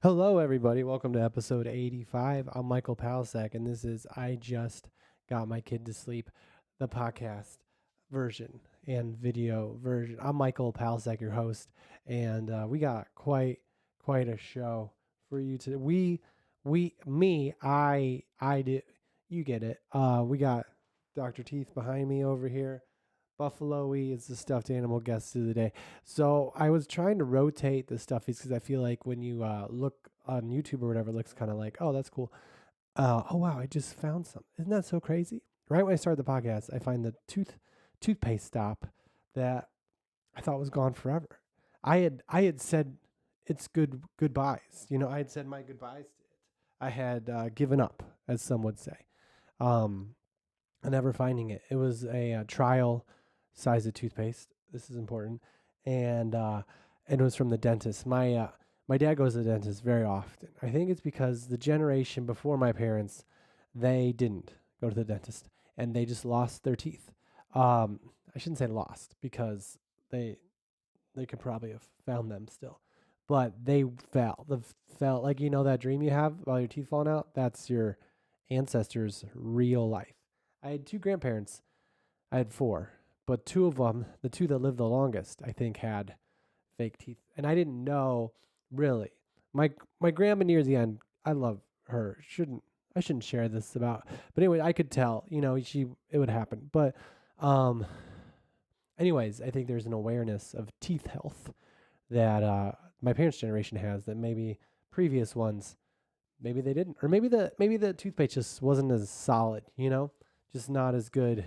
Hello, everybody. Welcome to episode 85. I'm Michael Palsek, and this is I Just Got My Kid to Sleep, the podcast version and video version. I'm Michael Palsek, your host, and we got quite a show for you today. I did. You get it. We got Dr. Teeth behind me over here. Buffalo-y is the stuffed animal guest of the day. So I was trying to rotate the stuffies because I feel like when you look on YouTube or whatever, it looks kind of like, oh, that's cool. Oh wow, I just found some. Isn't that so crazy? Right when I started the podcast, I find the toothpaste stop that I thought was gone forever. I had said it's goodbyes. I had said my goodbyes to it. I had given up, as some would say. Um, and never finding it. It was a trial size of toothpaste. This is important, and it was from the dentist. My dad goes to the dentist very often. I think it's because the generation before my parents, they didn't go to the dentist and they just lost their teeth. I shouldn't say lost because they they could probably have found them still, but they fell. The fell like that dream you have while your teeth falling out. That's your ancestors' real life. I had two grandparents. I had four, but two of them, the two that lived the longest, I think had fake teeth, and I didn't know really. My grandma near the end, I love her. I shouldn't share this about, but anyway, I could tell. It would happen. But um, anyways, I think there's an awareness of teeth health that my parents' generation has that maybe previous ones maybe they didn't, or maybe the toothpaste just wasn't as solid. Just not as good.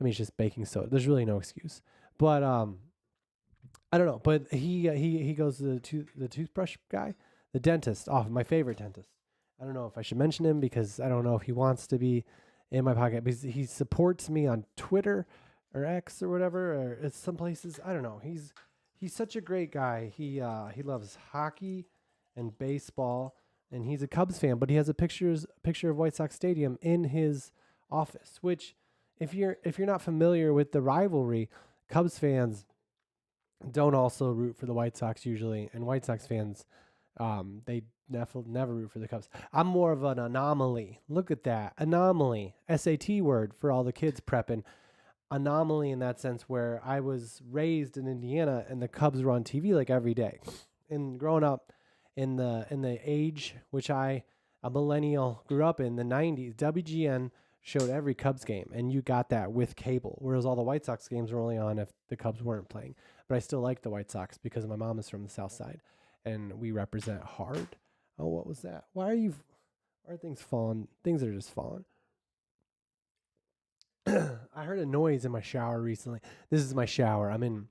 I mean, it's just baking soda. There's really no excuse. But I don't know. But he goes to the toothbrush guy, the dentist. Oh, my favorite dentist. I don't know if I should mention him because I don't know if he wants to be in my pocket because he supports me on Twitter or X or whatever, or it's some places. I don't know. He's such a great guy. He loves hockey and baseball, and he's a Cubs fan. But he has a picture of White Sox Stadium in his office, which if you're not familiar with the rivalry, Cubs fans don't also root for the White Sox usually, and White Sox fans, they never root for the Cubs. I'm more of an anomaly. Look at that anomaly, SAT word for all the kids prepping. Anomaly in that sense, where I was raised in Indiana and the Cubs were on TV like every day, and growing up in the age which a millennial grew up in the 90s, WGN showed every Cubs game, and you got that with cable. Whereas all the White Sox games were only on if the Cubs weren't playing. But I still like the White Sox because my mom is from the South Side, and we represent hard. Oh, what was that? Why are things falling? Things are just falling. I heard a noise in my shower recently. This is my shower. I'm in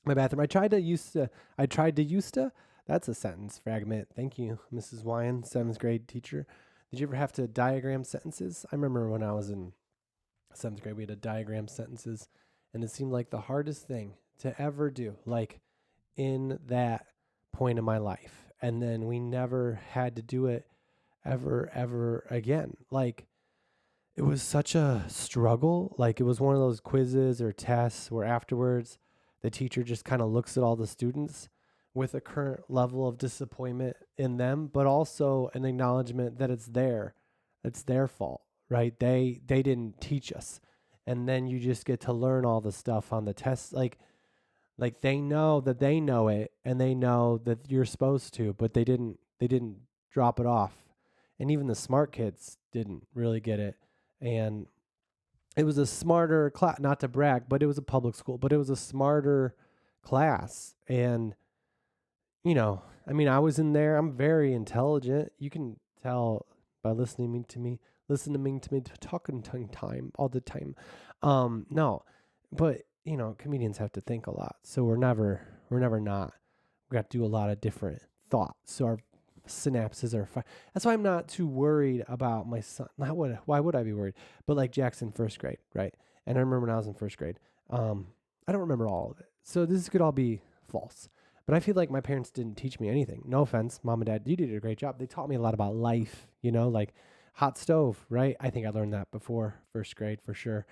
my bathroom. I tried to used to. That's a sentence fragment. Thank you, Mrs. Wyan, seventh grade teacher. Did you ever have to diagram sentences? I remember when I was in seventh grade, we had to diagram sentences, and it seemed like the hardest thing to ever do, like in that point of my life. And then we never had to do it ever again. Like it was such a struggle. Like it was one of those quizzes or tests where afterwards the teacher just kind of looks at all the students with a current level of disappointment in them, but also an acknowledgement that it's their fault, right? They didn't teach us. And then you just get to learn all the stuff on the test. Like they know that they know it and they know that you're supposed to, but they didn't drop it off. And even the smart kids didn't really get it. And it was a smarter class, not to brag, but it was a public school, but it was a smarter class. And, I mean, I was in there. I'm very intelligent. You can tell by listening to me talking tongue time all the time. No, but comedians have to think a lot. So we're never not. We got to do a lot of different thoughts. So our synapses are fine. That's why I'm not too worried about my son. Why would I be worried? But like Jackson, first grade, right? And I remember when I was in first grade. I don't remember all of it. So this could all be false. But I feel like my parents didn't teach me anything. No offense, mom and dad, you did a great job. They taught me a lot about life, like hot stove, right? I think I learned that before first grade for sure.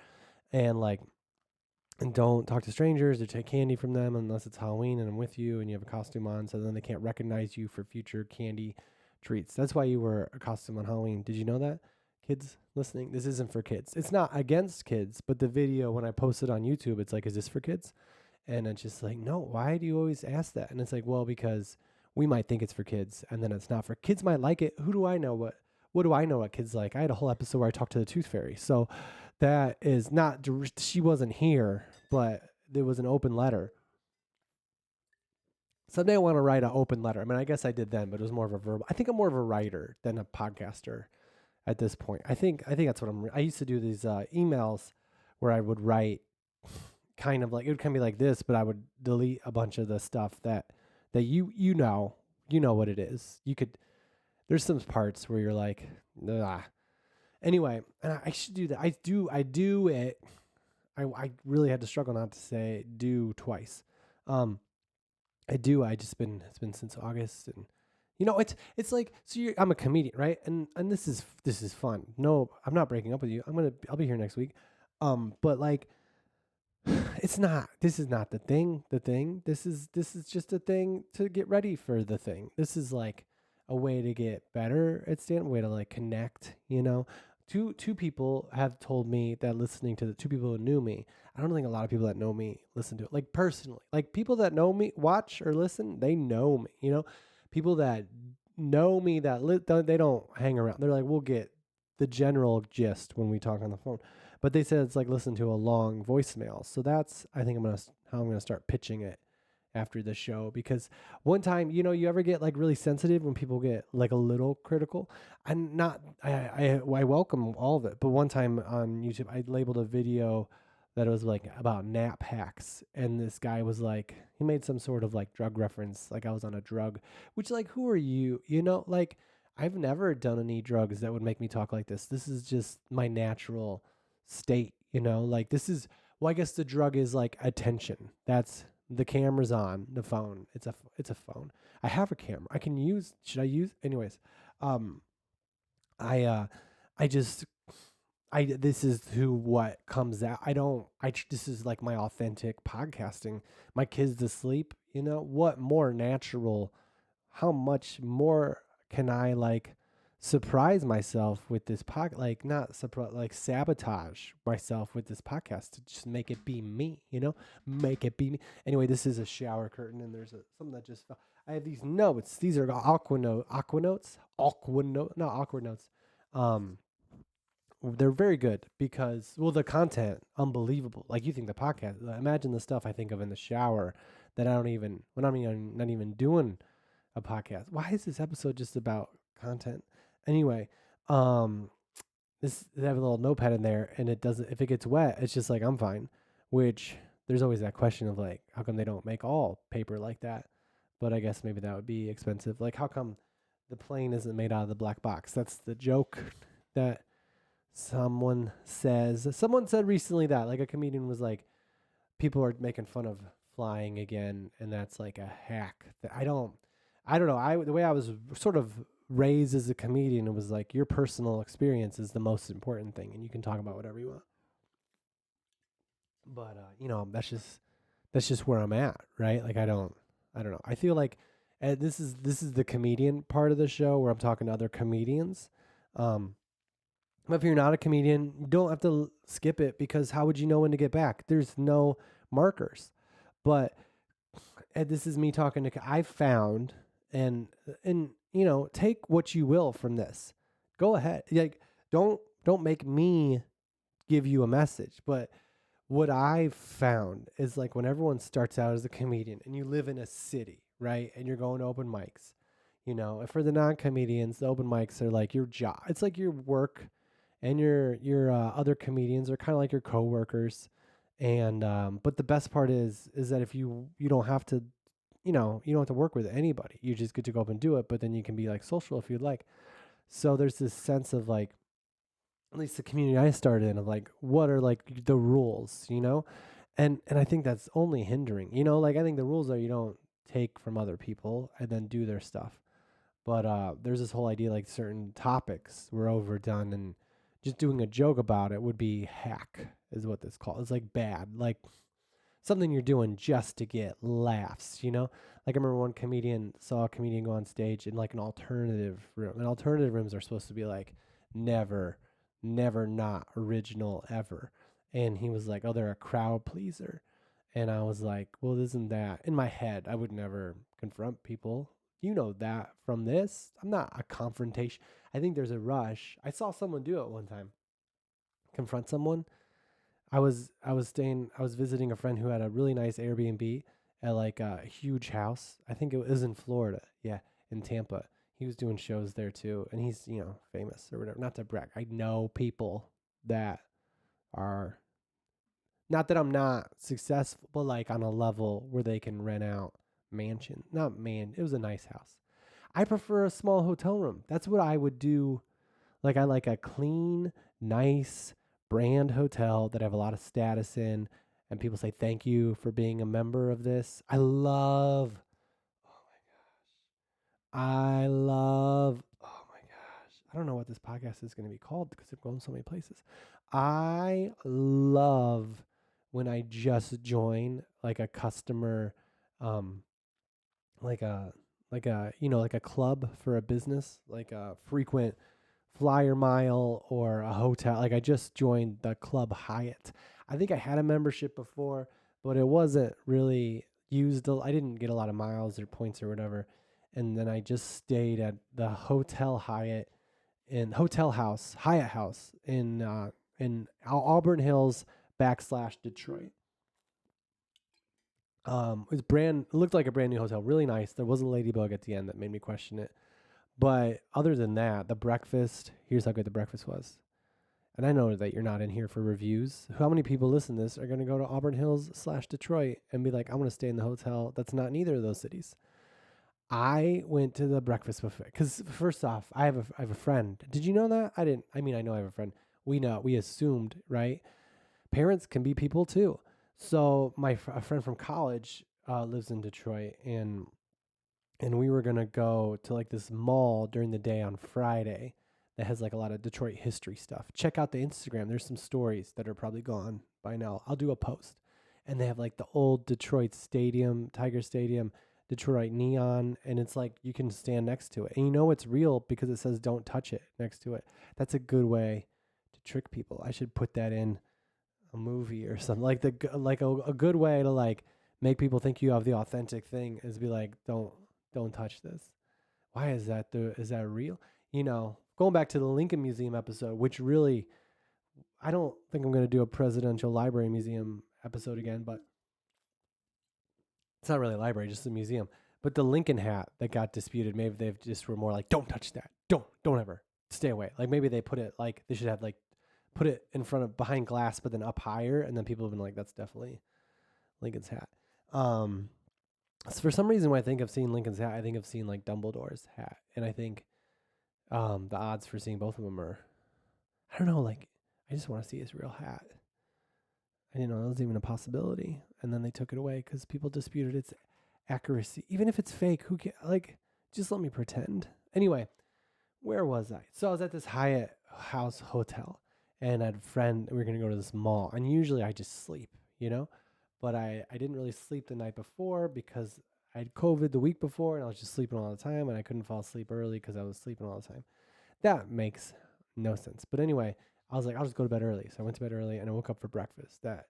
And like and don't talk to strangers or take candy from them unless it's Halloween and I'm with you and you have a costume on, so then they can't recognize you for future candy treats. That's why you wear a costume on Halloween. Did you know that? Kids listening, this isn't for kids. It's not against kids, but the video, when I post it on YouTube, it's like, is this for kids? And it's just like, no, why do you always ask that? And it's like, well, because we might think it's for kids and then it's not for kids. Might like it. Who do I know what do I know what kids like? I had a whole episode where I talked to the Tooth Fairy. So that is not, she wasn't here, but there was an open letter. Someday I want to write an open letter. I mean, I guess I did then, but it was more of a verbal. I think I'm more of a writer than a podcaster at this point. I think that's what I used to do these emails where I would write kind of like, it would kind of be like this, but I would delete a bunch of the stuff that you know what it is. You could, there's some parts where you're like, ah. Anyway, and I should do that. I do it. I really had to struggle not to say do twice. Um, I do. It's been since August, and it's like, so I'm a comedian, right? And this is fun. No, I'm not breaking up with you. I'll be here next week. But like, it's not. This is not the thing. The thing. This is just a thing to get ready for the thing. This is like a way to get better at stand. Way to like connect. Two people have told me that listening to the two people who knew me. I don't think a lot of people that know me listen to it. Like personally, like people that know me, watch or listen, they know me. People that know me they don't hang around. They're like, we'll get the general gist when we talk on the phone. But they said it's like listen to a long voicemail. So that's, I think, how I'm gonna start pitching it after the show, because one time, you ever get like really sensitive when people get like a little critical. I'm not, I welcome all of it, but one time on YouTube I labeled a video that was like about nap hacks, and this guy was like, he made some sort of like drug reference, like I was on a drug, which, like, who are you, like, I've never done any drugs that would make me talk like this is just my natural state, like, this is, well, I guess the drug is like attention. That's, the camera's on the phone. It's a phone. I have a camera. I can use. Should I use? Anyways, um, I I just, this is who what comes out. I don't. This is like my authentic podcasting. My kids asleep. What more natural? How much more can I like surprise myself with this podcast? Like, not surprise, like sabotage myself with this podcast to just make it be me. Make it be me. Anyway, this is a shower curtain, and there's something that just fell. I have these notes. These are aqua notes, not awkward notes. Um, they're very good because, well, the content unbelievable. Like, you think the podcast. Imagine the stuff I think of in the shower that I don't even, when I'm not even doing a podcast. Why is this episode just about content? Anyway, um, they have a little notepad in there, and it doesn't. If it gets wet, it's just like, I'm fine. Which, there's always that question of like, how come they don't make all paper like that? But I guess maybe that would be expensive. Like, how come the plane isn't made out of the black box? That's the joke that someone says. Someone said recently that, like, a comedian was like, people are making fun of flying again, and that's like a hack that I don't know. The way I was sort of raised as a comedian, it was like, your personal experience is the most important thing, and you can talk about whatever you want. But that's just where I'm at, right? Like, I don't know. I feel like, this is the comedian part of the show where I'm talking to other comedians. Um, but if you're not a comedian, you don't have to skip it, because how would you know when to get back? There's no markers. But this is me talking to. I found, and take what you will from this. Go ahead. Like, don't make me give you a message. But what I've found is, like, when everyone starts out as a comedian and you live in a city, right, and you're going to open mics, for the non-comedians, the open mics are like your job. It's like your work, and your other comedians are kind of like your coworkers. And but the best part is that if you don't have to, you don't have to work with anybody. You just get to go up and do it, but then you can be like social if you'd like. So there's this sense of like, at least the community I started in, of like, what are like the rules, and I think that's only hindering, like, I think the rules are, you don't take from other people and then do their stuff. But there's this whole idea, like, certain topics were overdone, and just doing a joke about it would be hack, is what this called. It's like bad. Like, something you're doing just to get laughs, you know? Like I remember one comedian saw a comedian go on stage in like an alternative room. And alternative rooms are supposed to be like never, never not original ever. And he was like, "Oh, they're a crowd pleaser." And I was like, "Well, isn't that in my head? I would never confront people. You know that from this. I'm not a confrontation. I think there's a rush. I saw someone do it one time. Confront someone. I was visiting a friend who had a really nice Airbnb at like a huge house. I think it was in Florida. Yeah, in Tampa. He was doing shows there too, and he's, famous or whatever. Not to brag. I know people that are, not that I'm not successful, but like on a level where they can rent out mansion. Not man, it was a nice house. I prefer a small hotel room. That's what I would do. Like I like a clean, nice brand hotel that I have a lot of status in, and people say thank you for being a member of this. Oh my gosh. I don't know what this podcast is going to be called because they're going so many places. I love when I just join like a customer, um, like a, like a club for a business, like a frequent flyer mile or a hotel. Like I just joined the Club Hyatt. I think I had a membership before, but it wasn't really used. I didn't get a lot of miles or points or whatever. And then I just stayed at the Hotel Hyatt in Hyatt House in Auburn Hills backslash Detroit. It looked like a brand new hotel, really nice. There was a ladybug at the end that made me question it. But other than that, the breakfast, here's how good the breakfast was. And I know that you're not in here for reviews. How many people listen to this are going to go to Auburn Hills / Detroit and be like, I'm going to stay in the hotel that's not in either of those cities? I went to the breakfast buffet because first off, I have a friend. Did you know that? I didn't. I mean, I know I have a friend. We assumed, right? Parents can be people too. So a friend from college lives in Detroit, and we were gonna go to like this mall during the day on Friday that has like a lot of Detroit history stuff. Check out the Instagram. There's some stories that are probably gone by now. I'll do a post. And they have like the old Detroit Stadium, Tiger Stadium, Detroit neon, and it's like you can stand next to it. And you know it's real because it says don't touch it next to it. That's a good way to trick people. I should put that in a movie or something. Like a good way to like make people think you have the authentic thing is be like don't touch this. Why is that? Is that real? Going back to the Lincoln Museum episode, which really, I don't think I'm going to do a presidential library museum episode again, but it's not really a library, just a museum. But the Lincoln hat that got disputed, maybe they've just were more like, don't touch that. Don't ever stay away. Like maybe they put it like they should have like put it in front of behind glass, but then up higher. And then people have been like, that's definitely Lincoln's hat. So for some reason, when I think of seeing Lincoln's hat, I think of seeing like Dumbledore's hat, and I think the odds for seeing both of them are, I don't know, like I just want to see his real hat. I didn't know that was even a possibility, and then they took it away because people disputed its accuracy. Even if it's fake, who can like just let me pretend. Anyway, where was I? So I was at this Hyatt House hotel, and I had a friend, and we were gonna go to this mall, and usually I just sleep, but I didn't really sleep the night before because I had COVID the week before and I was just sleeping all the time and I couldn't fall asleep early because I was sleeping all the time. That makes no sense. But anyway, I was like, I'll just go to bed early. So I went to bed early and I woke up for breakfast. I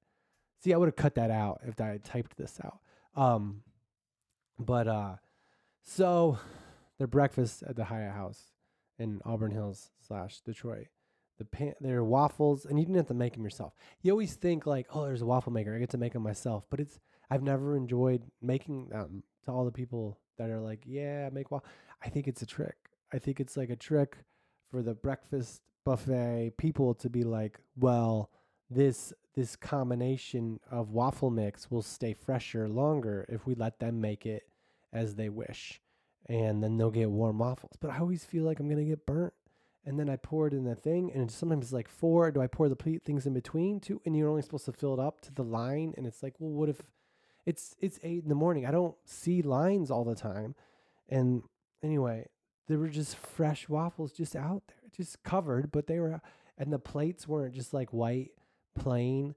would have cut that out if I had typed this out. So their breakfast at the Hyatt House in Auburn Hills / Detroit. They're waffles, and you didn't have to make them yourself. You always think like, oh, there's a waffle maker. I get to make them myself. But I've never enjoyed making them to all the people that are like, yeah, make waffle. I think it's a trick. I think it's like a trick for the breakfast buffet people to be like, well, this combination of waffle mix will stay fresher longer if we let them make it as they wish. And then they'll get warm waffles. But I always feel like I'm going to get burnt. And then I pour it in the thing, and sometimes it's like 4. Do I pour the things in between too? And you're only supposed to fill it up to the line. And it's like, well, what if it's 8 in the morning? I don't see lines all the time. And anyway, there were just fresh waffles just out there, just covered, but and the plates weren't just like white, plain,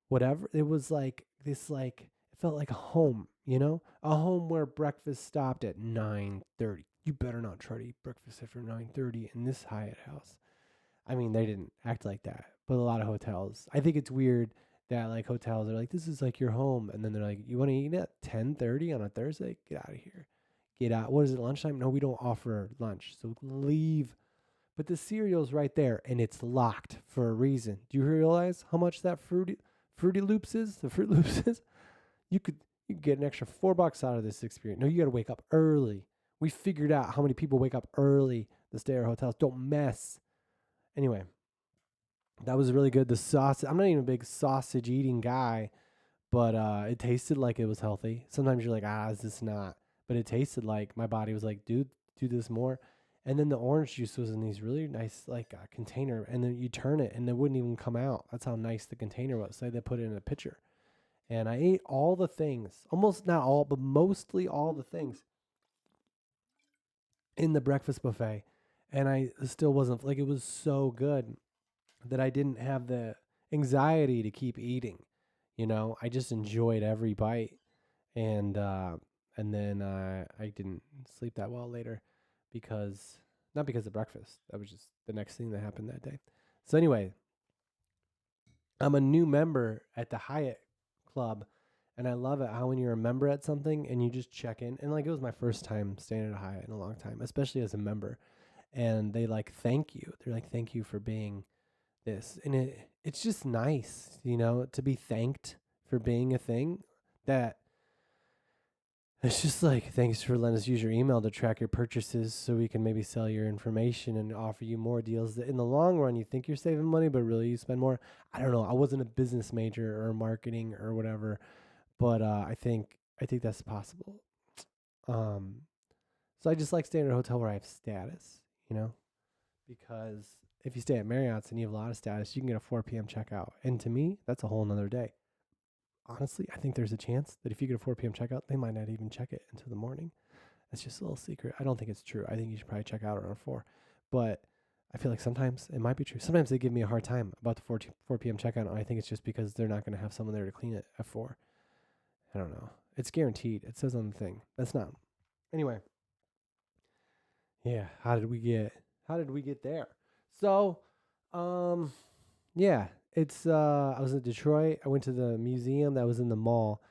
whatever. It was like this like it felt like a home, a home where breakfast stopped at 9:30. You better not try to eat breakfast after 9:30 in this Hyatt house. I mean, they didn't act like that, but a lot of hotels. I think it's weird that like hotels are like, this is like your home, and then they're like, you want to eat at 10:30 on a Thursday? Get out of here. Get out. What is it? Lunchtime? No, we don't offer lunch, so leave. But the cereal's right there, and it's locked for a reason. Do you realize how much that Fruity Loops is? The Fruit Loops is. You could you could get an extra $4 out of this experience. No, you got to wake up early. We figured out how many people wake up early to stay at our hotels. Don't mess. Anyway, that was really good. The sausage. I'm not even a big sausage eating guy, but it tasted like it was healthy. Sometimes you're like, is this not? But it tasted like my body was like, dude, do this more. And then the orange juice was in these really nice like container, and then you turn it, and it wouldn't even come out. That's how nice the container was. So they put it in a pitcher, and I ate all the things, almost not all, but mostly all the things in the breakfast buffet, and I still wasn't like it was so good that I didn't have the anxiety to keep eating. I just enjoyed every bite, and then I didn't sleep that well later because not because of breakfast. That was just the next thing that happened that day. So anyway, I'm a new member at the Hyatt Club, and I love it how when you're a member at something and you just check in, and like it was my first time staying at a Hyatt in a long time, especially as a member, and they like thank you. They're like, thank you for being this, and it's just nice, to be thanked for being a thing that it's just like, thanks for letting us use your email to track your purchases so we can maybe sell your information and offer you more deals that in the long run you think you're saving money, but really you spend more. I don't know. I wasn't a business major or marketing or whatever, but I think that's possible. Um, so I just like staying at a hotel where I have status, you know, because if you stay at Marriott's and you have a lot of status, you can get a 4 p.m. checkout. And to me, that's a whole nother day. Honestly, I think there's a chance that if you get a 4 p.m. checkout, they might not even check it until the morning. That's just a little secret. I don't think it's true. I think you should probably check out around 4. But I feel like sometimes it might be true. Sometimes they give me a hard time about the 4 p.m. checkout, and I think it's just because they're not going to have someone there to clean it at 4. I don't know. It's guaranteed. It says on the thing. That's not. Anyway, yeah. How did we get there? So, um, yeah. It's I was in Detroit. I went to the museum that was in the mall.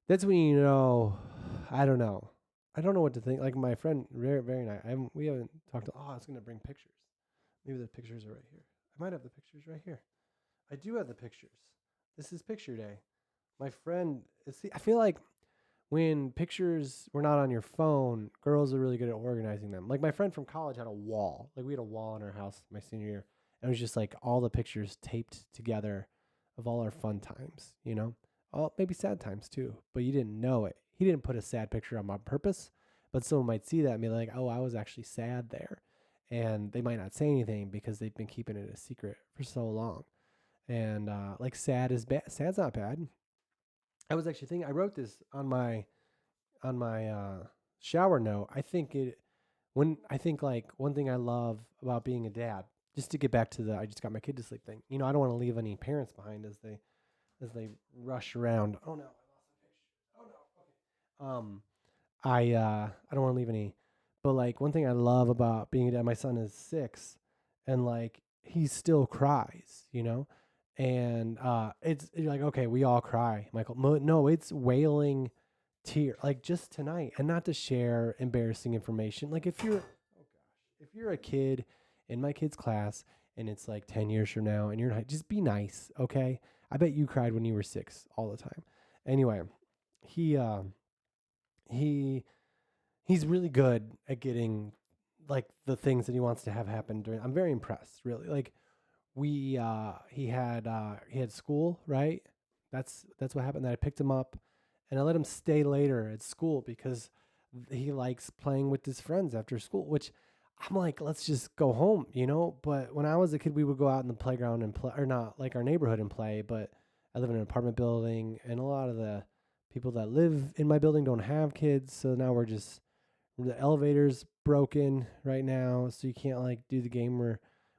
That's when I don't know. I don't know what to think. Like my friend, very very nice. We haven't talked. I was gonna bring pictures. Maybe the pictures are right here. I might have the pictures right here. I do have the pictures. This is picture day. My friend, see, I feel like when pictures were not on your phone, girls are really good at organizing them. Like my friend from college had a wall. Like we had a wall in our house my senior year, and it was just like all the pictures taped together of all our fun times. All maybe sad times too, but you didn't know it. He didn't put a sad picture on purpose, but someone might see that and be like, "Oh, I was actually sad there," and they might not say anything because they've been keeping it a secret for so long. And like sad is bad. Sad's not bad. I was actually thinking. I wrote this on my shower note. I think like one thing I love about being a dad, just to get back to the I just got my kid to sleep thing. I don't want to leave any parents behind as they rush around. Oh no, I lost the picture. Oh no. Okay. I don't want to leave any, but like one thing I love about being a dad, my son is 6, and like he still cries, and it's you're like, okay, we all cry, Michael. No, it's wailing tear, like just tonight, and not to share embarrassing information. Like if you're a kid in my kid's class and it's like 10 years from now and you're not, just be nice, okay? I bet you cried when you were 6 all the time. Anyway, he he he's really good at getting like the things that he wants to have happen during. I'm very impressed, really. Like we he had school, right? That's what happened. That I picked him up and I let him stay later at school because he likes playing with his friends after school, which I'm like, let's just go home. But when I was a kid, we would go out in the playground and play, or not like our neighborhood and play. But I live in an apartment building, and a lot of the people that live in my building don't have kids. So now the elevator's broken right now, so you can't like do the game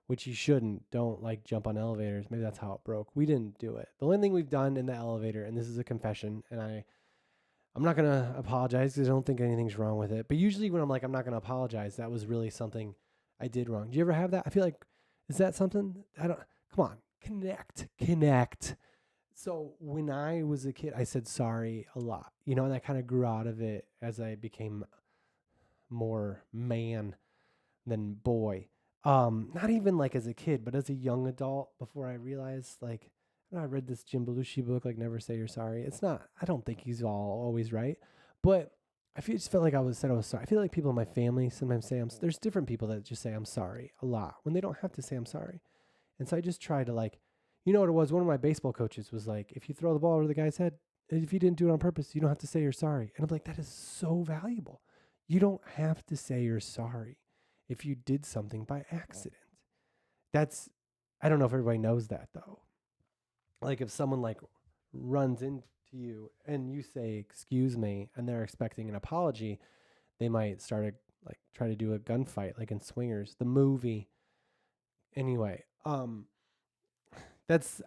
which you shouldn't. Don't like jump on elevators. Maybe that's how it broke. We didn't do it. The only thing we've done in the elevator, and this is a confession, and I'm not gonna apologize because I don't think anything's wrong with it. But usually when I'm like I'm not gonna apologize, that was really something I did wrong. Do you ever have that? I feel like is that something? I don't. Come on, connect. So when I was a kid, I said sorry a lot, and I kind of grew out of it as I became more man than boy. Not even like as a kid, but as a young adult, before I realized like I read this Jim Belushi book, like Never Say You're Sorry. It's not. I don't think he's always right, but just felt like I was sorry. I feel like people in my family sometimes say there's different people that just say I'm sorry a lot when they don't have to say I'm sorry, and so I just try to like, what it was. One of my baseball coaches was like, if you throw the ball over the guy's head, if you didn't do it on purpose, you don't have to say you're sorry. And I'm like, that is so valuable. You don't have to say you're sorry if you did something by accident. That's, I don't know if everybody knows that though. Like if someone like runs into you and you say, excuse me, and they're expecting an apology, they might start to like try to do a gunfight like in Swingers, the movie. Anyway,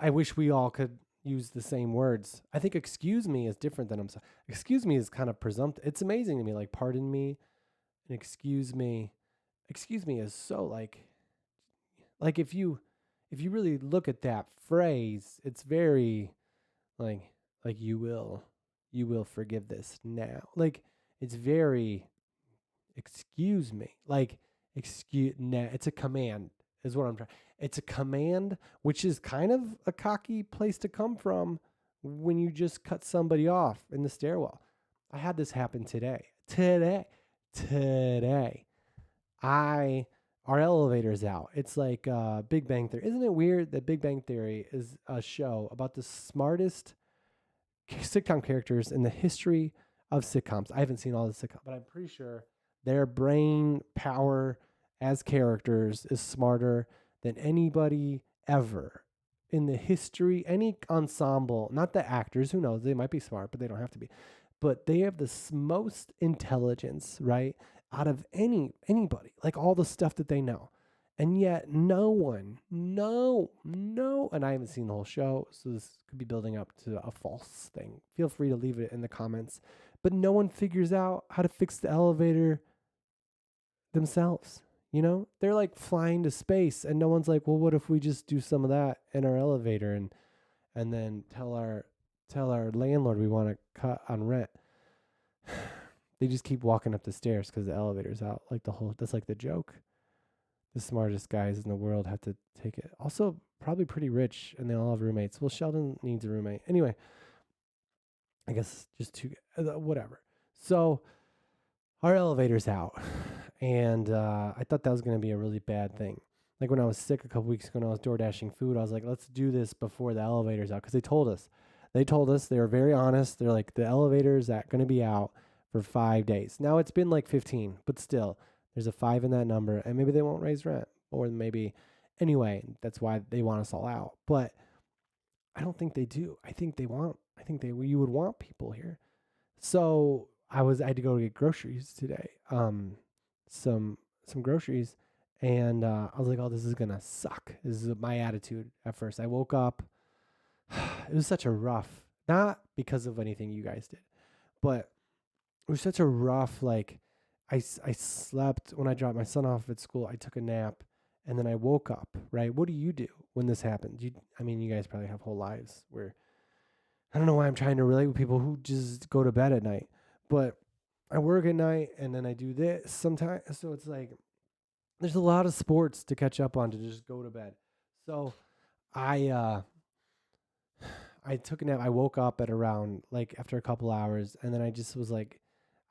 I wish we all could use the same words. I think excuse me is different than I'm sorry. Excuse me is kind of presumptive. It's amazing to me, like pardon me and excuse me. Excuse me is so like if you really look at that phrase, it's very like you will forgive this now. Like it's very excuse me. Like it's a command is what I'm trying. It's a command, which is kind of a cocky place to come from when you just cut somebody off in the stairwell. I had this happen today. Today. Our elevator's out. It's like Big Bang Theory. Isn't it weird that Big Bang Theory is a show about the smartest sitcom characters in the history of sitcoms? I haven't seen all the sitcoms, but I'm pretty sure their brain power as characters is smarter than anybody ever in the history, any ensemble, not the actors, who knows, they might be smart, but they don't have to be. But they have the most intelligence, right? Out of anybody, like all the stuff that they know. And yet no one, no, and I haven't seen the whole show, so this could be building up to a false thing. Feel free to leave it in the comments. But no one figures out how to fix the elevator themselves. They're like flying to space and no one's like, well, what if we just do some of that in our elevator and then tell our landlord we want to cut on rent. They just keep walking up the stairs because the elevator's out. Like that's like the joke. The smartest guys in the world have to take it. Also, probably pretty rich and they all have roommates. Well, Sheldon needs a roommate. Anyway, I guess just two, whatever. So our elevator's out. And I thought that was going to be a really bad thing. Like when I was sick a couple weeks ago when I was door dashing food, I was like, let's do this before the elevator's out. Because they told us, they were very honest. They're like, the elevator's going to be out for 5 days. Now it's been like 15, but still, there's a 5 in that number. And maybe they won't raise rent. Or maybe, anyway, that's why they want us all out. But I don't think they do. I think you would want people here. So I had to go get groceries today. Some groceries, and I was like, oh, this is gonna suck. This is my attitude at first. I woke up. It was such a rough, not because of anything you guys did, but it was such a rough, like, I slept when I dropped my son off at school. I took a nap, and then I woke up, right? What do you do when this happens? You guys probably have whole lives where, I don't know why I'm trying to relate with people who just go to bed at night, but I work at night and then I do this sometimes. So it's like, there's a lot of sports to catch up on to just go to bed. So I took a nap. I woke up at around like after a couple hours and then I just was like,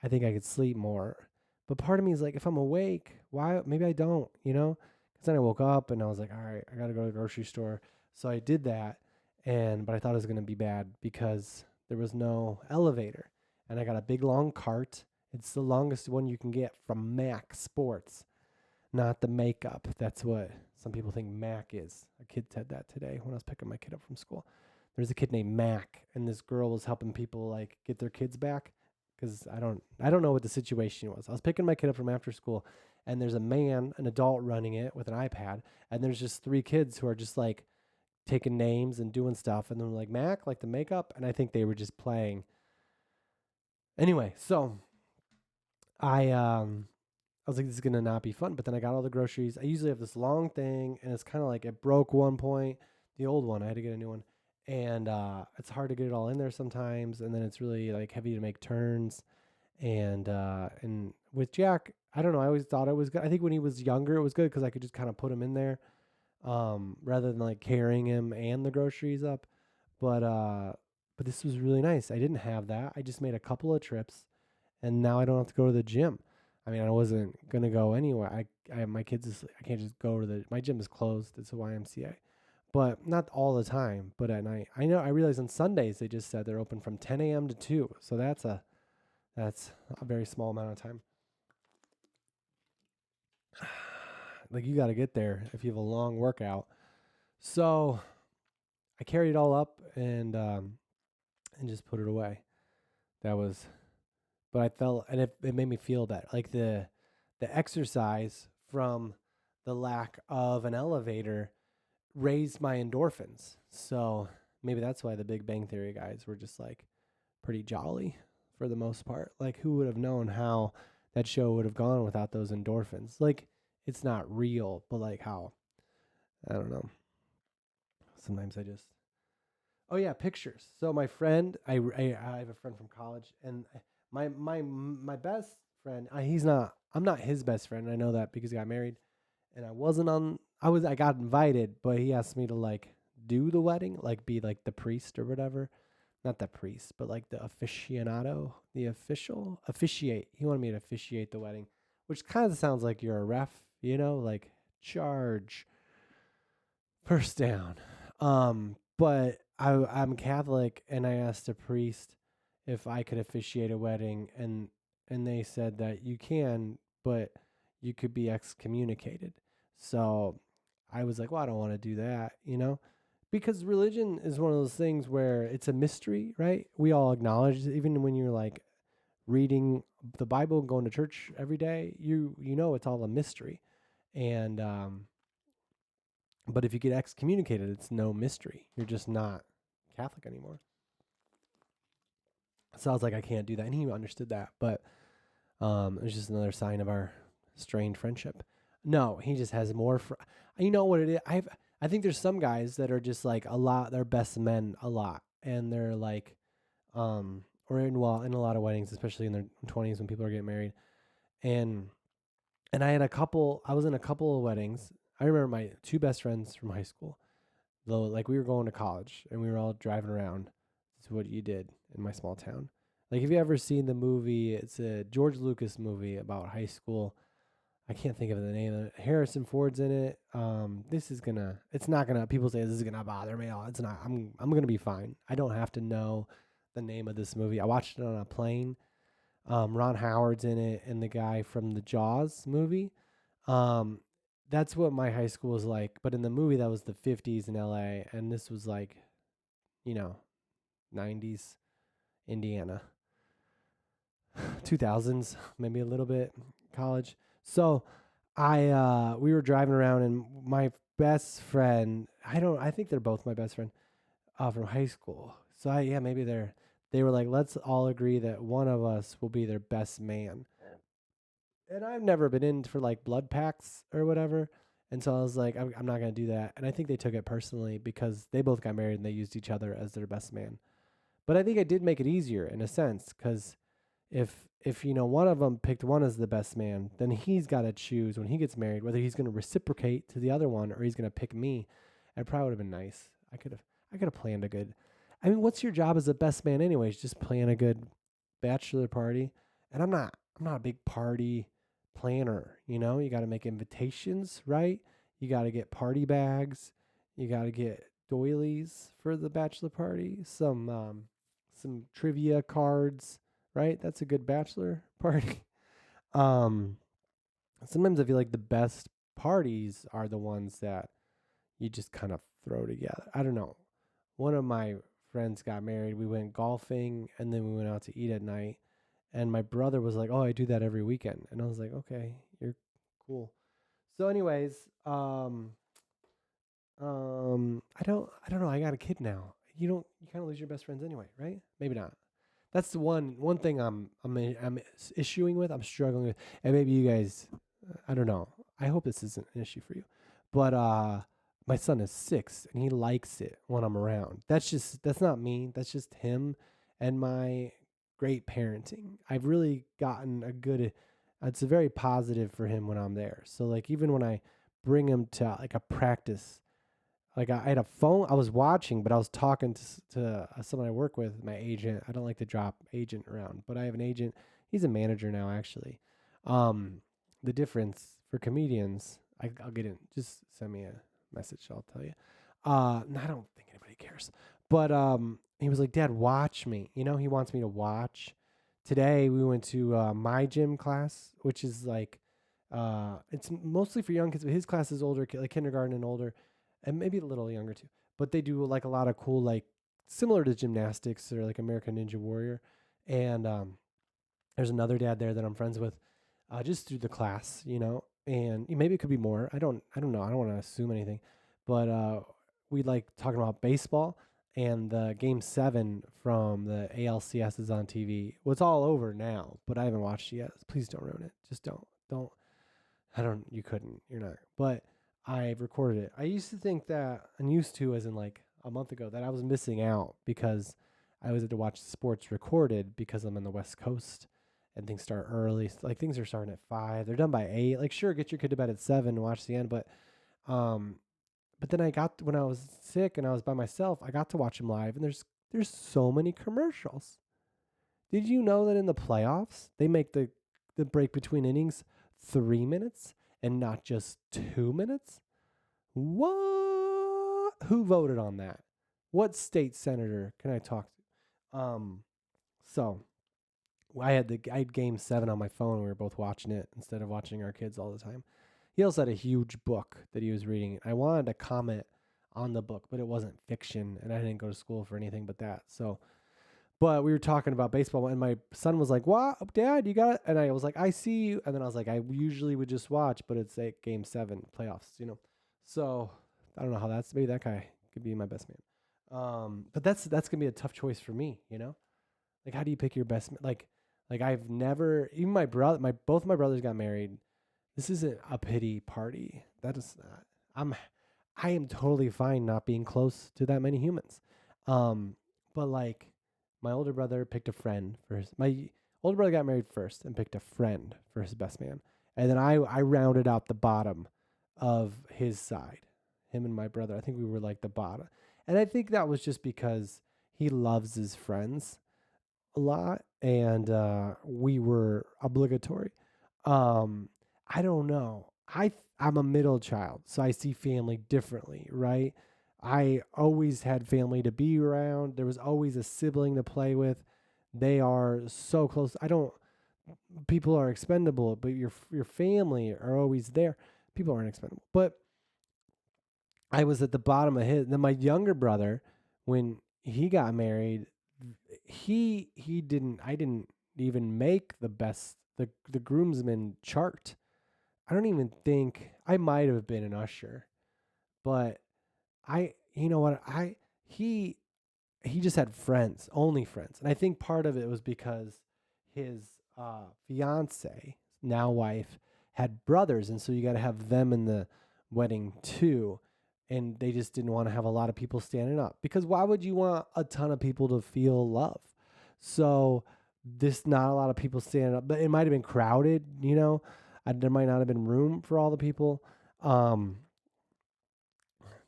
I think I could sleep more. But part of me is like, if I'm awake, why? Maybe I don't, Because then I woke up and I was like, all right, I got to go to the grocery store. So I did that. But I thought it was going to be bad because there was no elevator. And I got a big long cart. It's the longest one you can get from Mac Sports, not the makeup. That's what some people think Mac is. A kid said that today when I was picking my kid up from school. There's a kid named Mac, and this girl was helping people like get their kids back because I don't know what the situation was. I was picking my kid up from after school, and there's a man, an adult running it with an iPad, and there's just three kids who are just like taking names and doing stuff, and then like Mac, like the makeup, and I think they were just playing. Anyway, so I was like, this is gonna not be fun. But then I got all the groceries. I usually have this long thing, and it's kind of like it broke one point. The old one, I had to get a new one, and it's hard to get it all in there sometimes. And then it's really like heavy to make turns. And with Jack, I don't know. I always thought it was good. I think when he was younger, it was good because I could just kind of put him in there, rather than like carrying him and the groceries up. But uh, but this was really nice. I didn't have that. I just made a couple of trips, and now I don't have to go to the gym. I mean, I wasn't gonna go anywhere. I have my kids. I can't just go to the. My gym is closed. It's a YMCA, but not all the time. But at night, I know. I realize on Sundays they just said they're open from 10 a.m. to 2. So that's a very small amount of time. Like you got to get there if you have a long workout. So I carried it all up and just put it away. That was but I felt, and it made me feel better. Like the exercise from the lack of an elevator raised my endorphins. So maybe that's why the Big Bang Theory guys were just like pretty jolly for the most part. Like who would have known how that show would have gone without those endorphins? Like it's not real, but like how I don't know. Sometimes I just Oh yeah, pictures. So my friend, I have a friend from college, and my best friend. He's not. I'm not his best friend. I know that because he got married, and I wasn't on. I got invited, but he asked me to like do the wedding, like be like the priest or whatever. Not the priest, but like the aficionado, the official officiate. He wanted me to officiate the wedding, which kind of sounds like you're a ref, like charge first down. But I'm Catholic, and I asked a priest if I could officiate a wedding, and they said that you can, but you could be excommunicated. So I was like, well, I don't want to do that, because religion is one of those things where it's a mystery, right? We all acknowledge, even when you're like reading the Bible and going to church every day, you know it's all a mystery, and but if you get excommunicated, it's no mystery. You're just not Catholic anymore. So I was like, I can't do that, and he understood that. But it was just another sign of our strained friendship. No, he just has more. You know what it is? I think there's some guys that are just like a lot. They're best men a lot, and they're like, or in a lot of weddings, especially in their 20s when people are getting married, and and I had a couple. I was in a couple of weddings. I remember my two best friends from high school. Though, like we were going to college and we were all driving around. That's what you did in my small town. Like, have you ever seen the movie? It's a George Lucas movie about high school. I can't think of the name of it. Harrison Ford's in it. It's not gonna. People say this is gonna bother me. Oh, it's not. I'm gonna be fine. I don't have to know the name of this movie. I watched it on a plane. Ron Howard's in it, and the guy from the Jaws movie. Um, that's what my high school was like. But in the movie, that was the 50s in LA, and this was like, you know, 90s Indiana, 2000s, maybe a little bit college. So we were driving around, and my best friend, I think they're both my best friend from high school. So maybe they were like, let's all agree that one of us will be their best man. And I've never been in for like blood packs or whatever. And so I was like, I'm not going to do that. And I think they took it personally because they both got married and they used each other as their best man. But I think I did make it easier in a sense because if one of them picked one as the best man, then he's got to choose when he gets married whether he's going to reciprocate to the other one or he's going to pick me. It probably would have been nice. I could have planned a good. I mean, what's your job as a best man anyways? Just plan a good bachelor party. And I'm not a big party planner, you got to make invitations, right? You got to get party bags. You got to get doilies for the bachelor party, some trivia cards, right? That's a good bachelor party. Um Sometimes I feel like the best parties are the ones that you just kind of throw together. I don't know. One of my friends got married. We went golfing and then we went out to eat at night. And my brother was like, "Oh, I do that every weekend." And I was like, "Okay, you're cool. So, anyways, I don't know. I got a kid now. You kind of lose your best friends anyway, right? Maybe not. That's the one thing I'm issuing with. I'm struggling with, and maybe you guys, I don't know. I hope this isn't an issue for you, but my son is 6 and he likes it when I'm around. That's not me. That's just him and my great parenting. I've really gotten a good. It's very positive for him when I'm there. So like even when I bring him to like a practice, like I had a phone. I was watching, but I was talking to someone I work with, my agent. I don't like to drop agent around, but I have an agent. He's a manager now, actually. Um, the difference for comedians, I'll get in. Just send me a message. I'll tell you. I don't think anybody cares. But he was like, "Dad, watch me." He wants me to watch. Today we went to my gym class, which is like, it's mostly for young kids, but his class is older, like kindergarten and older and maybe a little younger too. But they do like a lot of cool, like similar to gymnastics or like American Ninja Warrior. And there's another dad there that I'm friends with, just through the class, and maybe it could be more. I don't know. I don't want to assume anything, but we like talking about baseball and the game 7 from the ALCS is on TV. Well, it's all over now, but I haven't watched it yet. Please don't ruin it. Just don't. I don't. You couldn't. You're not. But I recorded it. I used to think that, and used to, as in like a month ago, that I was missing out because I was to watch sports recorded because I'm on the West Coast and things start early. Like things are starting at 5. They're done by 8. Like sure, get your kid to bed at 7 and watch the end, um, but then when I was sick and I was by myself, I got to watch them live, and there's so many commercials. Did you know that in the playoffs they make the break between innings 3 minutes and not just 2 minutes? What? Who voted on that? What state senator can I talk to? So I had game 7 on my phone and we were both watching it instead of watching our kids all the time. He also had a huge book that he was reading. I wanted to comment on the book, but it wasn't fiction and I didn't go to school for anything but that. So but we were talking about baseball, and my son was like, "What, Dad? You got it?" And I was like, "I see you." And then I was like, "I usually would just watch, but it's like game 7 playoffs. So I don't know how that's. Maybe that guy could be my best man. But that's gonna be a tough choice for me. Like how do you pick your best? Like I've never even my brother, my both my brothers got married. This isn't a pity party. That is not. I am totally fine not being close to that many humans. But like my older brother picked a friend for my older brother got married first and picked a friend for his best man. And then I rounded out the bottom of his side. Him and my brother. I think we were like the bottom. And I think that was just because he loves his friends a lot and we were obligatory. Um I don't know. I'm a middle child, so I see family differently, right? I always had family to be around. There was always a sibling to play with. They are so close. I don't People are expendable, but your family are always there. People aren't expendable. But I was at the bottom of his. Then my younger brother, when he got married, he didn't. I didn't even make the groomsman chart. I don't even think I might have been an usher, but you know what, he he just had friends, only friends, and I think part of it was because his fiance, now wife, had brothers, and so you got to have them in the wedding too, and they just didn't want to have a lot of people standing up because why would you want a ton of people to feel love? So this not a lot of people standing up, but it might have been crowded, there might not have been room for all the people. Um,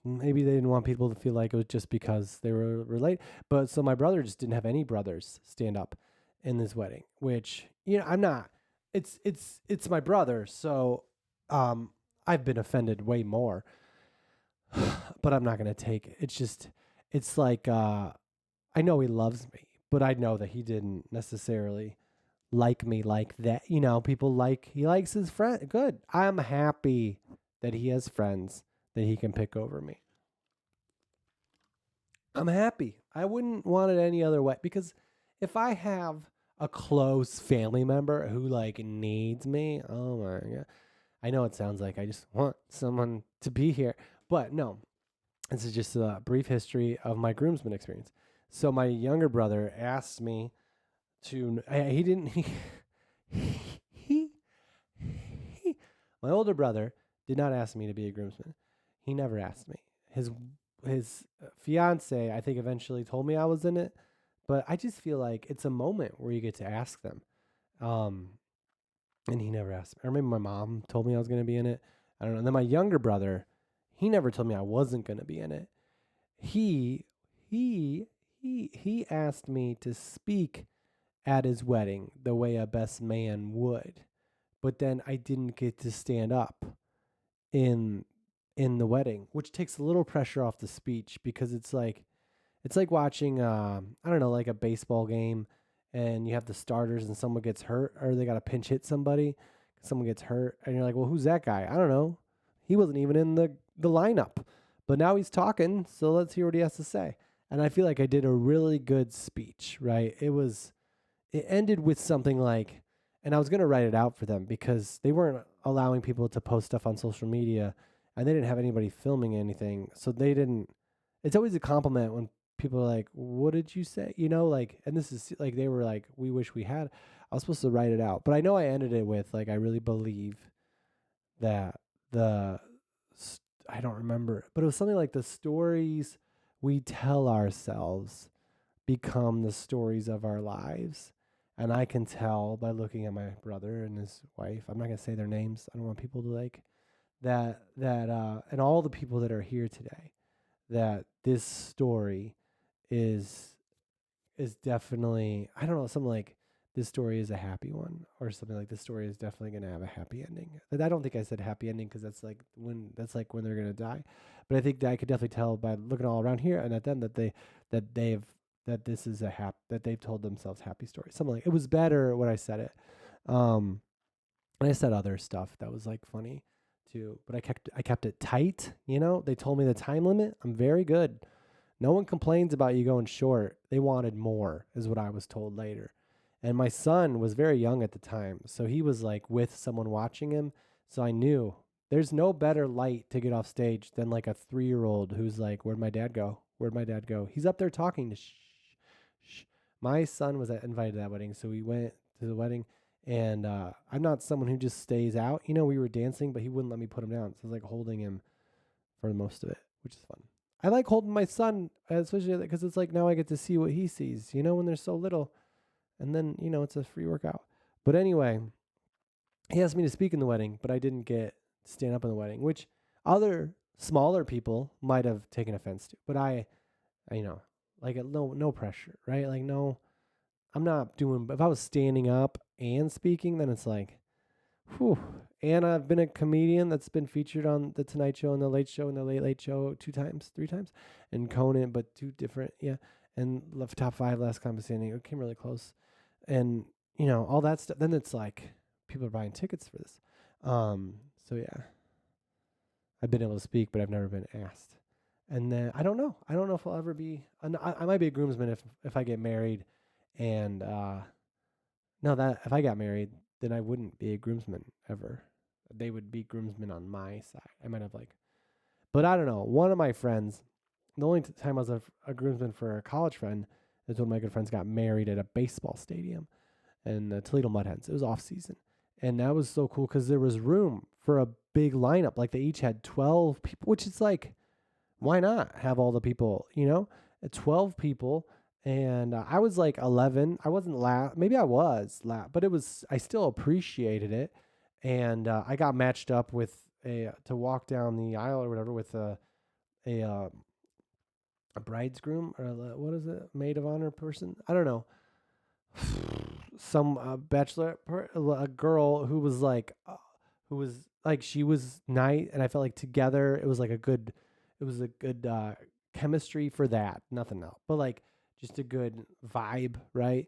Maybe they didn't want people to feel like it was just because they were related. But so my brother just didn't have any brothers stand up in this wedding, which I'm not. It's my brother, so um, I've been offended way more, but I'm not gonna take it. It's like I know he loves me, but I know that he didn't necessarily like me like that. People he likes his friend. Good. I'm happy that he has friends that he can pick over me. I'm happy. I wouldn't want it any other way because if I have a close family member who like needs me, oh my god, I know it sounds like I just want someone to be here, but no, this is just a brief history of my groomsmen experience. So my younger brother asked me to. He didn't. He, he. My older brother did not ask me to be a groomsman. He never asked me. His fiance, I think, eventually told me I was in it, but I just feel like it's a moment where you get to ask them. Um, and he never asked me. Or maybe my mom told me I was going to be in it. I don't know. And then my younger brother, he never told me I wasn't going to be in it. He he he asked me to speak at his wedding the way a best man would. But then I didn't get to stand up in in the wedding, which takes a little pressure off the speech because it's like watching I don't know, like a baseball game and you have the starters and someone gets hurt or they got to pinch hit somebody, someone gets hurt and you're like, "Well, who's that guy?" I don't know. He wasn't even in the lineup. But now he's talking, so let's hear what he has to say. And I feel like I did a really good speech, right? It ended with something like, and I was going to write it out for them because they weren't allowing people to post stuff on social media and they didn't have anybody filming anything. So they didn't, it's always a compliment when people are like, "What did you say?" You know, like, and this is like, they were like, "We wish we had." I was supposed to write it out, but I know I ended it with, like, I really believe that the, I don't remember, but it was something like the stories we tell ourselves become the stories of our lives. And I can tell by looking at my brother and his wife. I'm not gonna say their names. I don't want people to like and all the people that are here today, that this story is is definitely, I don't know, something like this story is a happy one or something like this story is definitely going to have a happy ending. But I don't think I said happy ending because that's like when they're going to die. But I think that I could definitely tell by looking all around here and at them that they've that this is that they've told themselves happy stories. Something like, it was better when I said it. Um and I said other stuff that was like funny too, but I kept it tight, you know? They told me the time limit. I'm very good. No one complains about you going short. They wanted more, is what I was told later. And my son was very young at the time. So he was like with someone watching him. So I knew there's no better light to get off stage than like a 3-year-old who's like, "Where'd my dad go? Where'd my dad go?" He's up there talking to shh. My son was invited to that wedding. So we went to the wedding. And I'm not someone who just stays out. You know, we were dancing, but he wouldn't let me put him down. So I was like holding him for most of it, which is fun. I like holding my son, especially because it's like now I get to see what he sees, you know, when they're so little. And then, you know, it's a free workout. But anyway, he asked me to speak in the wedding, but I didn't get to stand up in the wedding, which other smaller people might have taken offense to. But you know, like no pressure, right? Like, no, I'm not doing, if I was standing up and speaking, then it's like, whew. And I've been a comedian that's been featured on the Tonight Show and the Late Show and the Late Late Show 2 times, 3 times, and Conan, but two different, yeah. And left top 5 last time standing. It came really close, and you know all that stuff. Then it's like people are buying tickets for this. So yeah, I've been able to speak, but I've never been asked. And then I don't know. I don't know if I'll ever be. I might be a groomsman if I get married, and no, that if I got married, then I wouldn't be a groomsman ever. They would be groomsmen on my side. I might have like, but I don't know. One of my friends, the only time I was a groomsman for a college friend is when my good friends got married at a baseball stadium in the Toledo Mudhens. It was off season, and that was so cool because there was room for a big lineup. Like they each had 12 people, which is like, why not have all the people? You know, 12 people. And I was like 11. I wasn't maybe I was but it was, I still appreciated it. And I got matched up with to walk down the aisle or whatever with a, uh, a bridegroom or what is it? Maid of honor person? I don't know. Some bachelor, a girl who was like, she was nice. And I felt like together it was a good chemistry for that. Nothing else. But like, just a good vibe, right?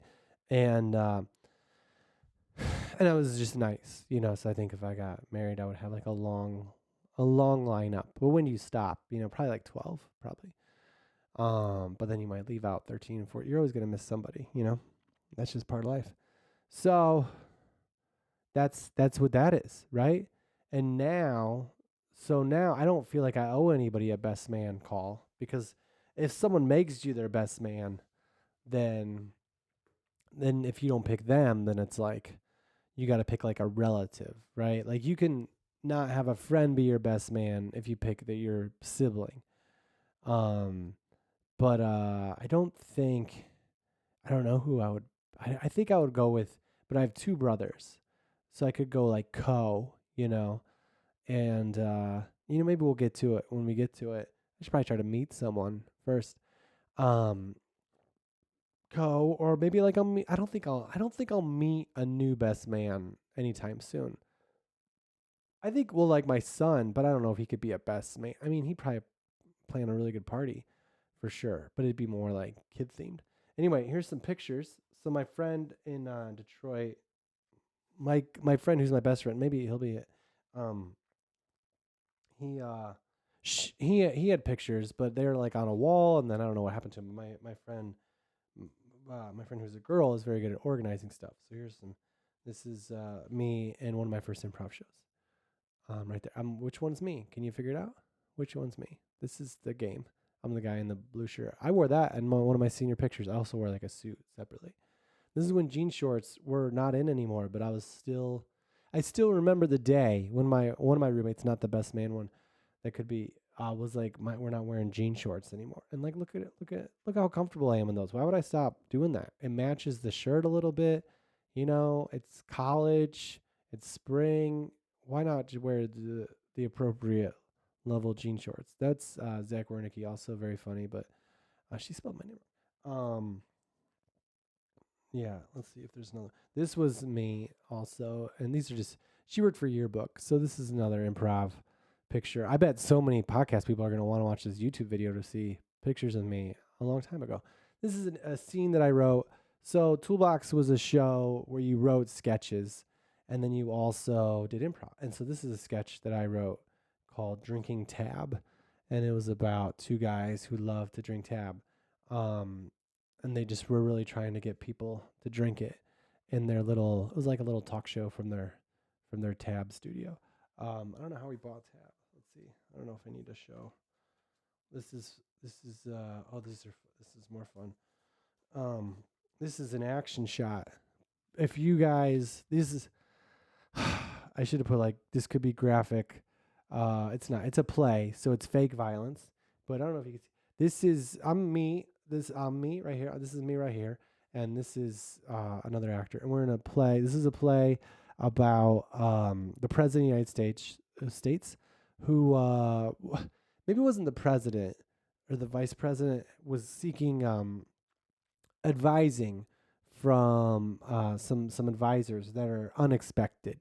And and it was just nice, you know. So I think if I got married, I would have like a long lineup. But when do you stop? You know, probably like 12, probably. But then you might leave out 13 and 14. You're always gonna miss somebody, you know. That's just part of life. So that's what that is, right? And now I don't feel like I owe anybody a best man call, because if someone makes you their best man, then if you don't pick them, then it's like you got to pick like a relative, right? Like you can not have a friend be your best man if you pick your sibling. Um, but I don't know who I would. I think I would go with, but I have two brothers, so I could go like and maybe we'll get to it when we get to it. I should probably try to meet someone first. Um, or maybe like I don't think I'll meet a new best man anytime soon. I think we'll like my son, but I don't know if he could be a best man. I mean, he'd probably plan a really good party for sure, but it'd be more like kid themed. Anyway, here's some pictures. So my friend in Detroit, my friend who's my best friend, maybe he'll be it. Um, he he had pictures, but they're like on a wall, and then I don't know what happened to him. My friend who's a girl is very good at organizing stuff. So here's some. This is me in one of my first improv shows. Right there. Which one's me? Can you figure it out? Which one's me? This is the game. I'm the guy in the blue shirt. I wore that in one of my senior pictures. I also wore like a suit separately. This is when jean shorts were not in anymore, but I still remember the day when one of my roommates, not the best man one, that could be, was like, we're not wearing jean shorts anymore. And like, look at it, look how comfortable I am in those. Why would I stop doing that? It matches the shirt a little bit. It's college, it's spring. Why not just wear the appropriate level jean shorts? That's Zach Wernicke, also very funny, but she spelled my name wrong. Yeah, let's see if there's another. This was me also, and these are just, she worked for Yearbook, so this is another improv picture. I bet so many podcast people are going to want to watch this YouTube video to see pictures of me a long time ago. This is a scene that I wrote. So Toolbox was a show where you wrote sketches, and then you also did improv. And so this is a sketch that I wrote called Drinking Tab, and it was about two guys who love to drink tab. Um, and they just were really trying to get people to drink it in their little, it was like a little talk show from their tab studio. I don't know how we bought tab. Let's see. I don't know if I need to show. This is more fun. This is an action shot. If you guys, this is I should have put like, this could be graphic. It's not. It's a play, so it's fake violence. But I don't know if you can see. This is I'm me. I'm me right here. This is me right here, and this is another actor. And we're in a play. This is a play about the president of the United States, who maybe it wasn't the president or the vice president, was seeking advising from some advisors that are unexpected.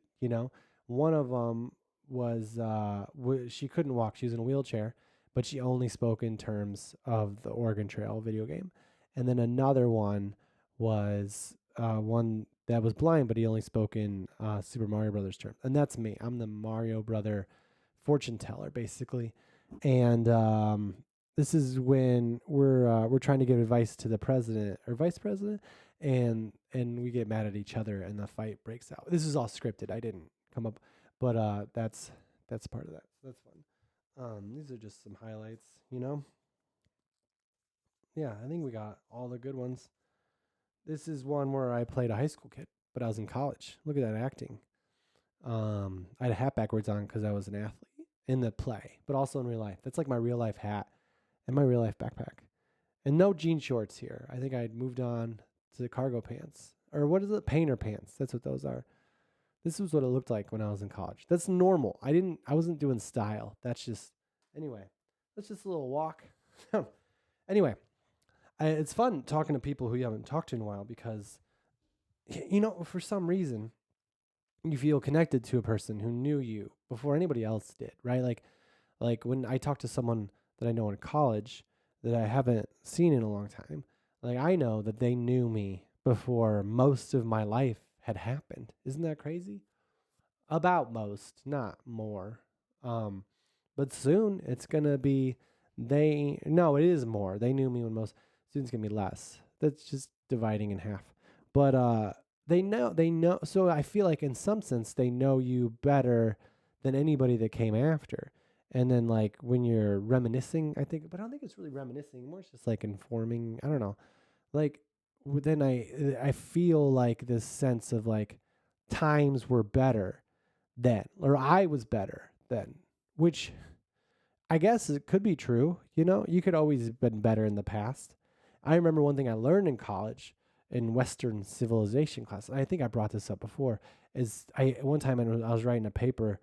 One of them was she couldn't walk; she was in a wheelchair, but she only spoke in terms of the Oregon Trail video game. And then another one was one that was blind, but he only spoke in Super Mario Brothers terms, and that's me. I'm the Mario Brother fortune teller, basically. And this is when we're trying to give advice to the president or vice president, and we get mad at each other, and the fight breaks out. This is all scripted. I didn't come up, but that's part of that. So that's fun. These are just some highlights. Yeah, I think we got all the good ones. This is one where I played a high school kid, but I was in college. Look at that acting. I had a hat backwards on because I was an athlete in the play, but also in real life. That's like my real life hat and my real life backpack. And no jean shorts here. I think I'd moved on to the cargo pants. Or what is it? Painter pants. That's what those are. This was what it looked like when I was in college. That's normal. I wasn't doing style. That's just, anyway, that's just a little walk. Anyway, it's fun talking to people who you haven't talked to in a while because, for some reason, you feel connected to a person who knew you before anybody else did, right? Like when I talk to someone that I know in college that I haven't seen in a long time, like I know that they knew me before most of my life had happened. Isn't that crazy? About most, not more. But soon it's gonna be no, it is more. They knew me when most, soon it's gonna be less. That's just dividing in half. But they know, so I feel like in some sense they know you better than anybody that came after. And then like when you're reminiscing, I think, but I don't think it's really reminiscing. More it's just like informing. I don't know. Like then I feel like this sense of like times were better then, or I was better then, which I guess it could be true. You know, you could always have been better in the past. I remember one thing I learned in college in Western civilization class. And I think I brought this up before. Is I one time I was writing a paper.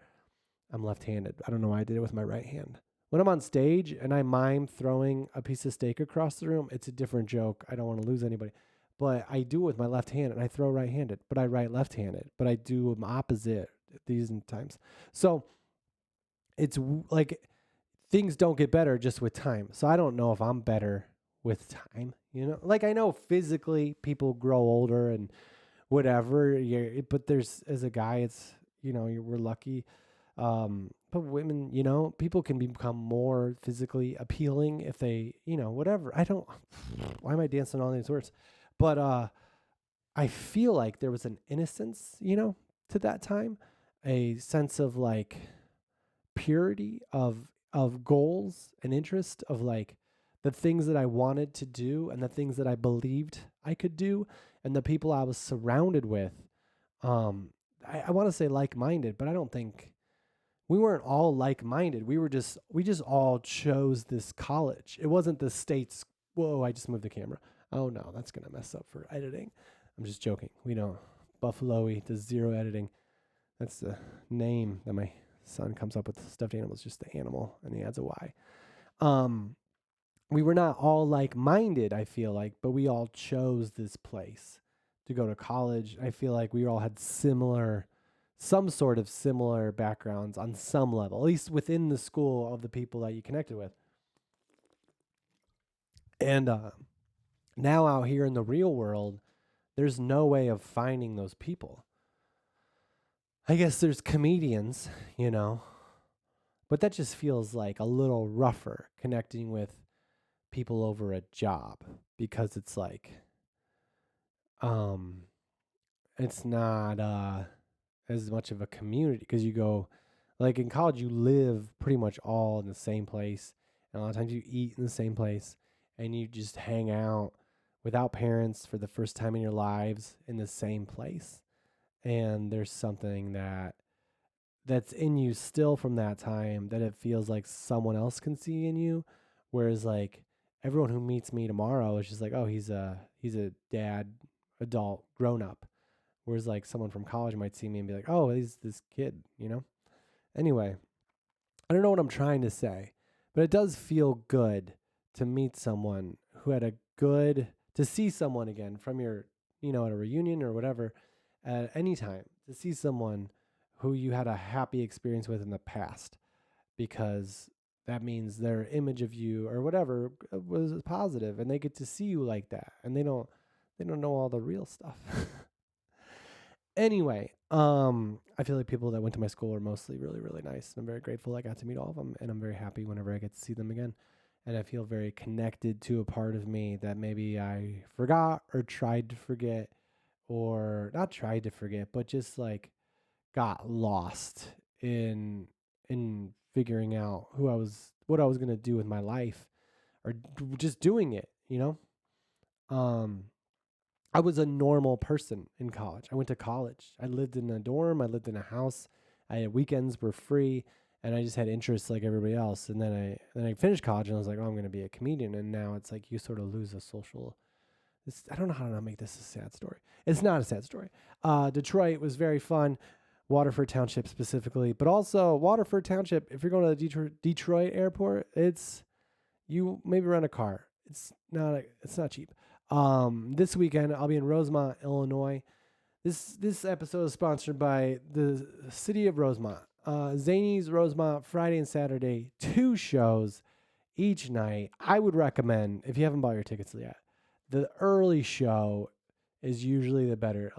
I'm left-handed. I don't know why I did it with my right hand. When I'm on stage and I mime throwing a piece of steak across the room, it's a different joke. I don't want to lose anybody. But I do it with my left hand and I throw right-handed, but I write left-handed, but I do them opposite these times. So it's like things don't get better just with time. So I don't know if I'm better with time, you know? Like I know physically people grow older and whatever, but there's as a guy it's, you know, we're lucky. But women, you know, people can become more physically appealing if they, you know, whatever. I don't why am I dancing on these words? But I feel like there was an innocence, you know, to that time, a sense of like purity of goals and interest of like the things that I wanted to do and the things that I believed I could do and the people I was surrounded with. Um, I want to say like-minded, but I don't think we weren't all like-minded. We just all chose this college. It wasn't the state's. Whoa! I just moved the camera. Oh no, that's gonna mess up for editing. I'm just joking. We don't. Buffalo-y does zero editing. That's the name that my son comes up with. Stuffed animal is just the animal, and he adds a Y. Um, we were not all like-minded, I feel like, but we all chose this place to go to college. I feel like we all had some sort of similar backgrounds on some level, at least within the school of the people that you connected with. And now out here in the real world, there's no way of finding those people. I guess there's comedians, you know, but that just feels like a little rougher connecting with people over a job because it's like um it's not as much of a community because you go like in college you live pretty much all in the same place and a lot of times you eat in the same place and you just hang out without parents for the first time in your lives in the same place and there's something that's in you still from that time that it feels like someone else can see in you whereas like everyone who meets me tomorrow is just like oh he's a dad adult grown up whereas like someone from college might see me and be like oh he's this kid, you know. Anyway, I don't know what I'm trying to say, but it does feel good to meet someone who had a good to see someone again from your, you know, at a reunion or whatever at any time to see someone who you had a happy experience with in the past because that means their image of you or whatever was positive and they get to see you like that and they don't know all the real stuff. Anyway, I feel like people that went to my school are mostly really, really nice. I'm very grateful I got to meet all of them, and I'm very happy whenever I get to see them again. And I feel very connected to a part of me that maybe I forgot or tried to forget, or not tried to forget, but just like got lost in figuring out what I was gonna do with my life, or just doing it. You know, I was a normal person in college. I went to college. I lived in a dorm. I lived in a house. I had weekends were free, and I just had interests like everybody else. And then I finished college, and I was like, oh, I'm going to be a comedian. And now it's like you sort of lose a social. I don't know how to make this a sad story. It's not a sad story. Detroit was very fun. Waterford Township specifically, but also Waterford Township. If you're going to the Detroit airport, you maybe rent a car. It's not cheap. This weekend I'll be in Rosemont, Illinois. This episode is sponsored by the city of Rosemont. Zany's Rosemont, Friday and Saturday, 2 shows each night. I would recommend, if you haven't bought your tickets yet, the early show is usually the better.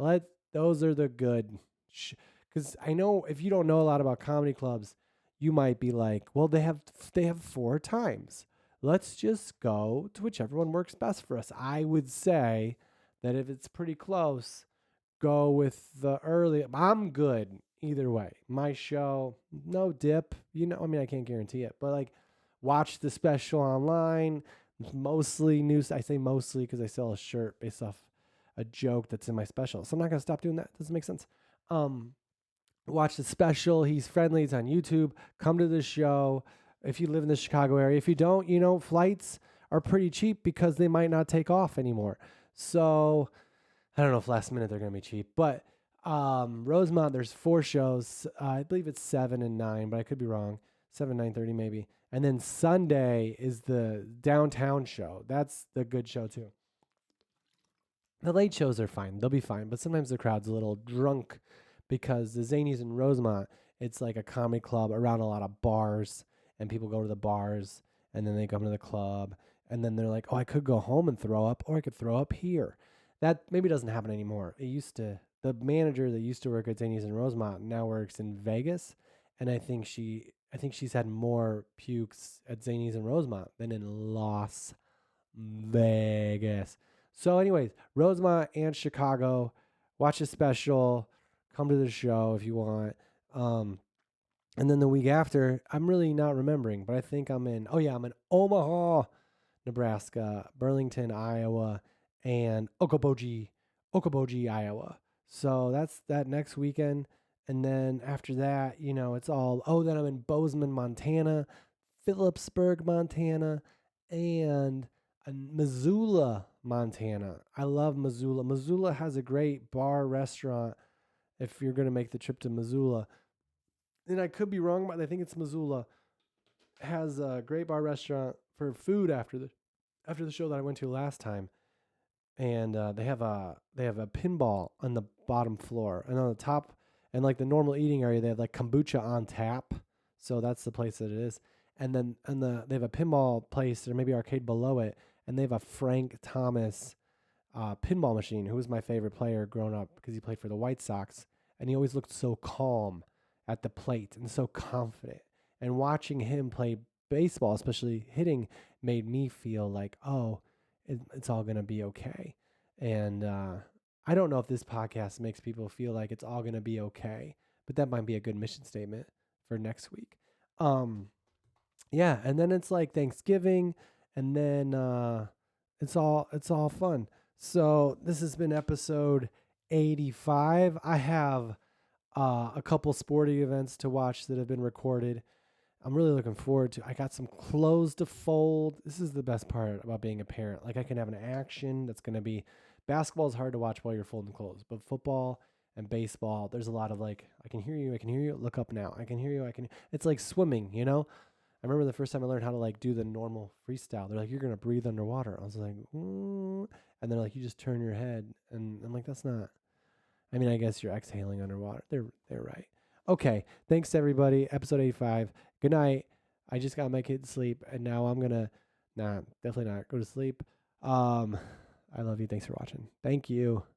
Those are the good, because I know if you don't know a lot about comedy clubs, you might be like, well, they have 4 times. Let's just go to whichever one works best for us. I would say that if it's pretty close, go with the early. I'm good either way. My show, no dip. I mean, I can't guarantee it, but like, watch the special online. Mostly news. I say mostly because I sell a shirt based off a joke that's in my special. So I'm not gonna stop doing that. Doesn't make sense. Um, Watch the special. He's friendly. It's on YouTube. Come to the show if you live in the Chicago area. If you don't, flights are pretty cheap because they might not take off anymore. So I don't know if last minute they're going to be cheap, but Rosemont, there's 4 shows. I believe it's 7 and 9, but I could be wrong. 7, 9:30 maybe. And then Sunday is the downtown show. That's the good show too. The late shows are fine. They'll be fine, but sometimes the crowd's a little drunk because the Zanies in Rosemont, it's like a comedy club around a lot of bars, and people go to the bars and then they come to the club, and then they're like, oh, I could go home and throw up, or I could throw up here. That maybe doesn't happen anymore. It used to. The manager that used to work at Zanies in Rosemont now works in Vegas, and I think she's had more pukes at Zanies in Rosemont than in Las Vegas. So, anyways, Rosemont and Chicago, watch a special, come to the show if you want. And then the week after, I'm really not remembering, but I think I'm in Omaha, Nebraska, Burlington, Iowa, and Okoboji, Iowa. So that's that next weekend. And then after that, then I'm in Bozeman, Montana, Phillipsburg, Montana, and Missoula, Montana. I love Missoula. Missoula has a great bar restaurant if you're going to make the trip to Missoula. And I could be wrong, but I think it's Missoula. Has a great bar restaurant for food after the show that I went to last time. And they have a pinball on the bottom floor, and on the top, and like the normal eating area, they have like kombucha on tap. So that's the place that it is. And then they have a pinball place or maybe arcade below it, and they have a Frank Thomas pinball machine, who was my favorite player growing up because he played for the White Sox, and he always looked so calm at the plate and so confident. And watching him play baseball, especially hitting, made me feel like, oh, it's all going to be okay. And I don't know if this podcast makes people feel like it's all going to be okay, but that might be a good mission statement for next week. Yeah, and then it's like Thanksgiving, and then it's all fun. So this has been episode 85. I have a couple sporting events to watch that have been recorded. I'm really looking forward to. I got some clothes to fold. This is the best part about being a parent. Like, I can have an action that's going to be. Basketball is hard to watch while you're folding clothes, but football and baseball, there's a lot of like, I can hear you, look up now. I can hear you, it's like swimming, I remember the first time I learned how to like do the normal freestyle. They're like, you're going to breathe underwater. I was like, and they're like, you just turn your head. And I'm like, that's not, I mean, I guess you're exhaling underwater. They're right. Okay. Thanks everybody. Episode 85. Good night. I just got my kid to sleep, and now I'm going to, definitely not go to sleep. I love you. Thanks for watching. Thank you.